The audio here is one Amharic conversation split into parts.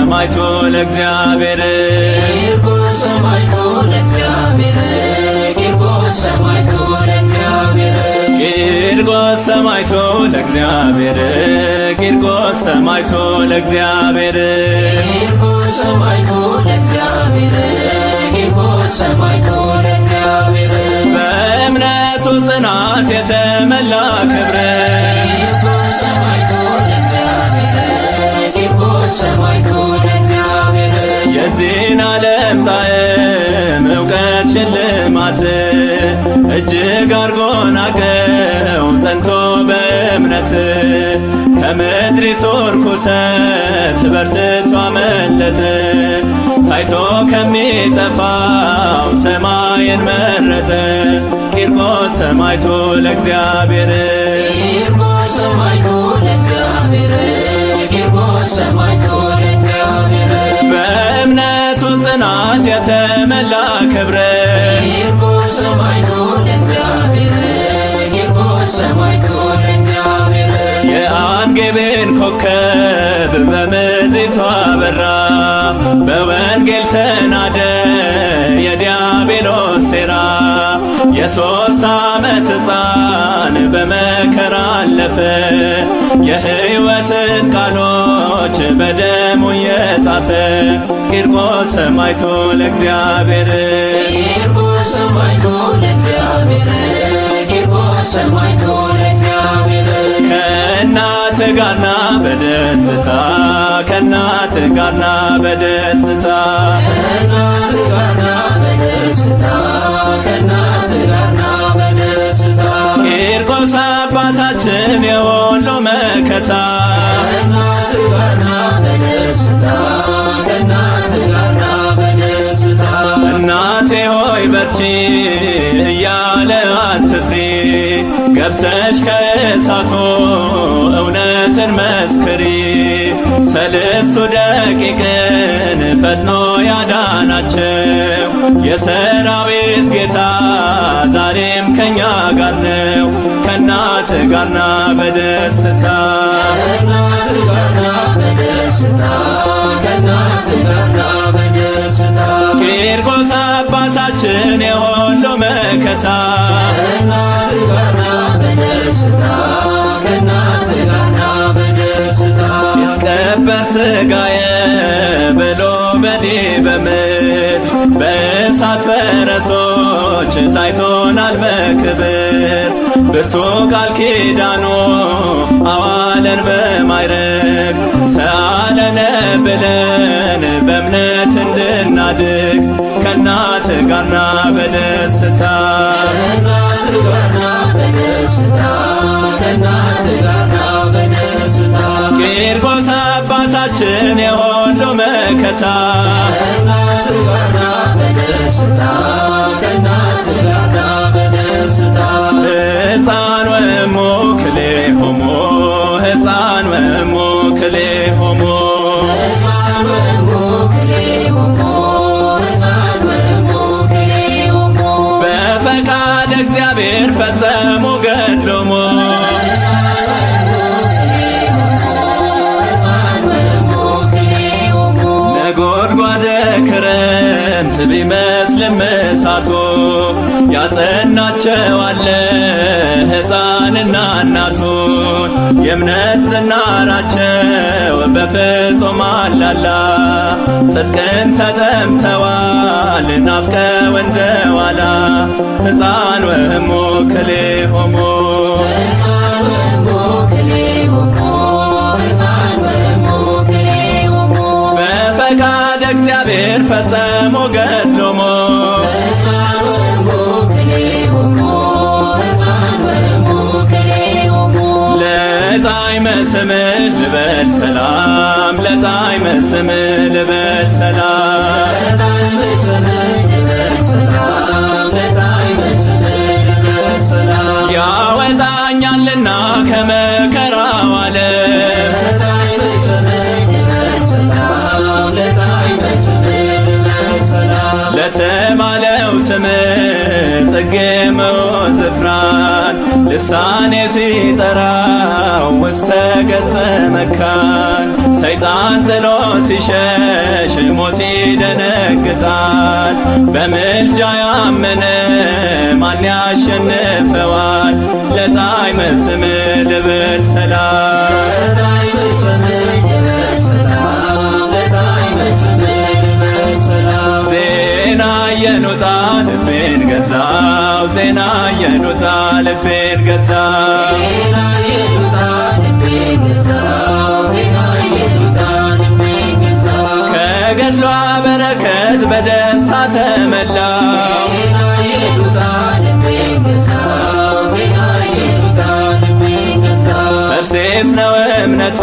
ሰማዕቱ ለእግዚአብሔር ቂርቆስ ሰማዕቱ ለእግዚአብሔር ቂርቆስ ሰማዕቱ ለእግዚአብሔር ቂርቆስ ሰማዕቱ ለእግዚአብሔር ቂርቆስ ሰማዕቱ ለእግዚአብሔር ቂርቆስ ሰማዕቱ ለእግዚአብሔር ቂርቆስ ሰማዕቱ ለእግዚአብሔር በእምነቱ ጽናት የተመላ ክብር ቂርቆስ ሰማዕቱ ለእግዚአብሔር ቂርቆስ ሰማዕቱ ለእግዚአብሔር የዚህን ዓለም ጣዕም እውቀት ሽልማት እጅግ አርጎ ናቀው ጸንቶ በእምነት ከምድሪቱ ርኩሰት በርትቶ አመለጠ ታይቶ ከሚጠፋው ሰማይን መረጠ ቂርቆስ ሰማዕቱ ለእግዚአብሔር ቂርቆስ ሰማዕቱ ለእግዚአብሔር ቂርቆስ ሰማዕቱ ለእግዚአብሔር በእምነቱ ጽናት የተመላ ክብር ቂርቆስ ሰማዕቱ ለእግዚአብሔር ቂርቆስ ሰማዕቱ ለእግዚአብሔር የአንጌቤን ኮከብ በምድሪቷ በራ በወንጌል ተናደ የዲያብሎስ ሴራ የ3 ዓመት ሕፃን በመከራ አለፈ የሕይወትን ቃሎች በደሙ የጻፈ ቂርቆስ ሰማዕቱ ለእግዚአብሔር ቂርቆስ ሰማዕቱ ለእግዚአብሔር ቂርቆስ ሰማዕቱ ለእግዚአብሔር ከእናት ጋርና በደስታ ከእናት ጋርና በደስታ ከእናት ጋርና በደስታ ከእናት ጋርና በደስታ ቂርቆስ አባታችን የሁሉ መከታ ከእናት ጋርና በደስታ ከእናት ጋርና በደስታ እናቴ ሆይ በርቺ እያለ አትፍሪ ገብተሽ ከእሳቱ እውነትን መስክሪ ሰለስቱ ደቂቅን ፈጥኖ ያዳናቸው የሰራዊት ጌታ ዛሬም ከኛ ጋር ነው ከእናት ጋርና በደስታ ከእናት ጋርና በደስታ ከእናት ጋርና በደስታ ቂርቆስ አባታችን የሁሉ መከታ ከእናት ጋርና በደስታ ከእናት ጋርና በደስታ ይትቀበር ሥጋዬ ብሎ በዲበ ምድር በእሳት ፈረሶች ታይቶናል በክብር ብርቱ ቃል ኪዳኑ አዋለን በማዕረግ ሰአለነ ብለን በእምነት እንድናድግ ከእናት ጋርና በደስታ ከእናት ጋርና በደስታ ከእናት ጋርና በደስታ ቂርቆስ አባታችን የሁሉ መከታ ከእናት ጋርና በደስታ ከእናት ጋርና በደስታ ሕፃን ወእሙ ክልኤሆሙ ሕፃን ወእሙ ክልኤሆሙ ሕፃን ወእሙ ክልኤሆሙ ሕፃን ወእሙ ክልኤሆሙ በፈቃድ እግዚአብሔር ፈጸሙ ገድሎሙ ሕፃን ወእሙ ክልኤሆሙ ሕፃን ወእሙ ክልኤሆሙ ነጎድጓደ ክረምት ቢመስልም እሳቱ ያጸናቸው አለ ሕፃንና እናቱን የእምነት ዝናራቸው በፍጹም አላላ ጽድቅን ተጠምተዋል ናፍቀው እንደዋላ ሕፃን ወእሙ ክልኤሆሙ ሕፃን ወእሙ ክልኤሆሙ ሕፃን ወእሙ ክልኤሆሙ በፈቃድ እግዚአብሔር ፈጸሙ ገድሎሙ ሕፃን ወእሙ ክልኤሆሙ ሕፃን ወእሙ ክልኤሆሙ ለጣዕመ ስምህ ልበል ሰላም ለጣዕመ ስምህ ልበል ሰላም ለጣዕመ ስምህ ልበል ሰላም ለጣዕመ ስምህ ልበል ሰላም ያወጣኛልና ከመከራው ዓለም ለጣዕመ ስምህ ልበል ሰላም ለጣዕመ ስምህ ልበል ሰላም ለተባለው ስምህ ጽጌ መውዝ ፍራን ልሳኔ ሲጠራው ውስተ ገጸ መካን ሰይጣን ጥሎ ሲሸሽ ሞት ይደነግጣል። በምልጃ ያመነ ማን ያሸንፈዋል? ለጣዕመ ስምህ ልበል ሰላም ዜና የኑጣ ልቤን ገዛው ዜና የኑጣ ልቤን ገዛው ከገድሏ በረከት በደስታ ተመላው ተርሴስ ነው እምነቷ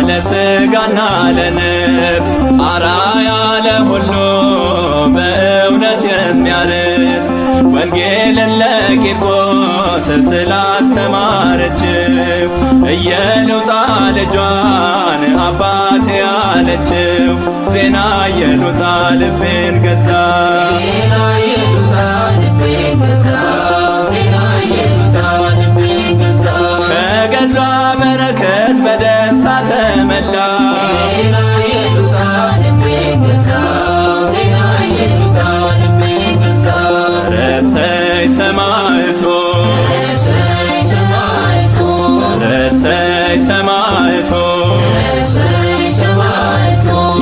ለሥጋና ለነፍስ አራያ ለሁሉ በእውነት የሚያርስ ወንጌልን ለቂርቆስ ስላስተማረችው ኢየሉጣ ልጇን አባቴ ያለችው ዜና ኢየሉጣ ልቤን ገዛው ከገድሏ በረከት በደስታ ተመላው ረሰይ ሰማዕቱ ረሰይ ሰማዕቱ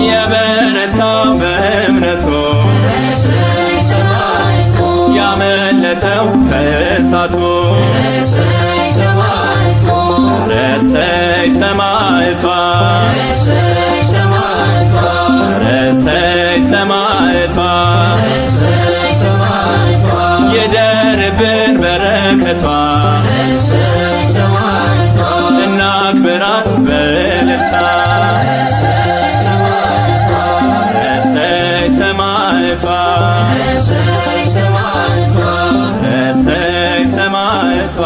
የበረታው በእምነቱ ያመለጠው ከእሳቱ ረሰይ ሰማዕቷ ረሰይ ሰማዕቷ የደርብን በረከቷ እናክብራት በእልልታ ረሰይ ሰማዕቷ ረሰይ ሰማዕቷ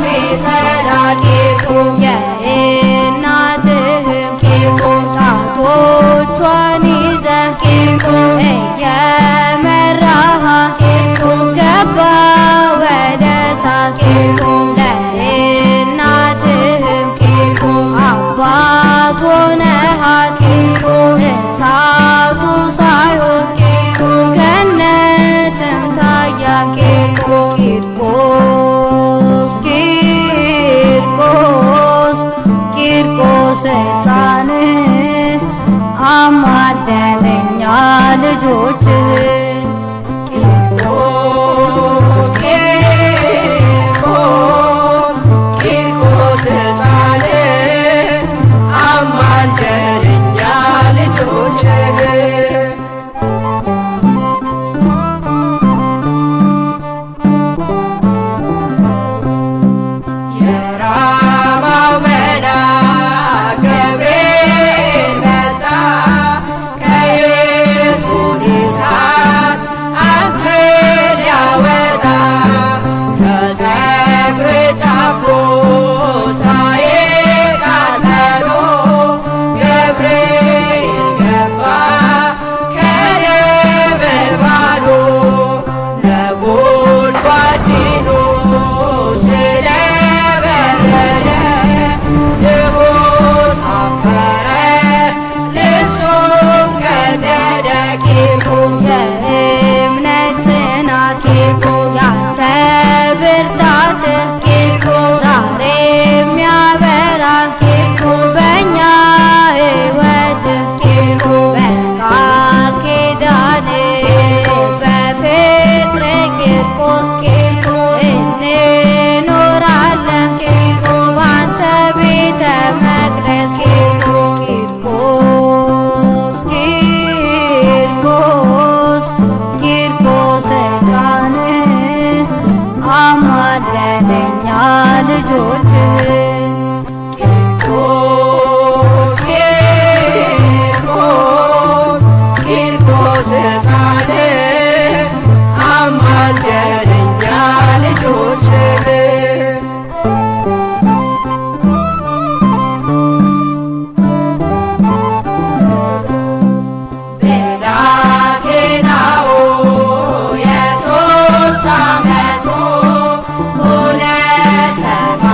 ሚጠላ ቂርቆስ የእናትህም ቂርቆስ ጣቶቿን ይዘህ ቂርቆስ እየመራህ ቂርቆስ ገባ ወደ እሳት ቂርቆስ ለእናትህም ቂርቆስ አባት ሆነሃት ቂርቆስ እሳቱ ሳይሆን ቂርቆስ ገነትም ታያ ቂርቆስ ቂርቆስ ቂርቆስ ቂርቆስ ሕፃን አማልደንኛ ልጆችህ ቂርቆስ ቂርቆስ ቂርቆስ ሕፃን አማልደንኛ ልጆችህ የራማው መልአክ ገብርኤል መጣ ከእቶነ እሳት አንተን ሊያወጣ ከፀጉርህ ጫፍ ሳይቃጠሎ ገብርኤል ገባ ከነበልባሉ ነጎድጓድ ዲኖስ ስለበረረ ንጉሥ አፈረ ልብሱን ቀደደ ቂርቆስ የእምነት ጽናት ቂርቆስ ያንተ ብርታት ቂርቆስ ዛሬም ያበራል ቂርቆስ በእኛ ሕይወት ቂርቆስ በቃል ኪዳን ቂርቆስ በፍቅር ቂርቆስ ቂርቆስ እንኖራለን ቂርቆስ ባንተ ቤተ መቅደስ ቂርቆስ ቂርቆስ ቂርቆስ ሕፃን አማልደንኛ ልጆችህ ቂርቆስ ቂርቆስ ቂርቆስ ሕፃን አማልደንኛ ልጆችህ ብላቴናው የ3 ዓመቱ ሆነ ሰባ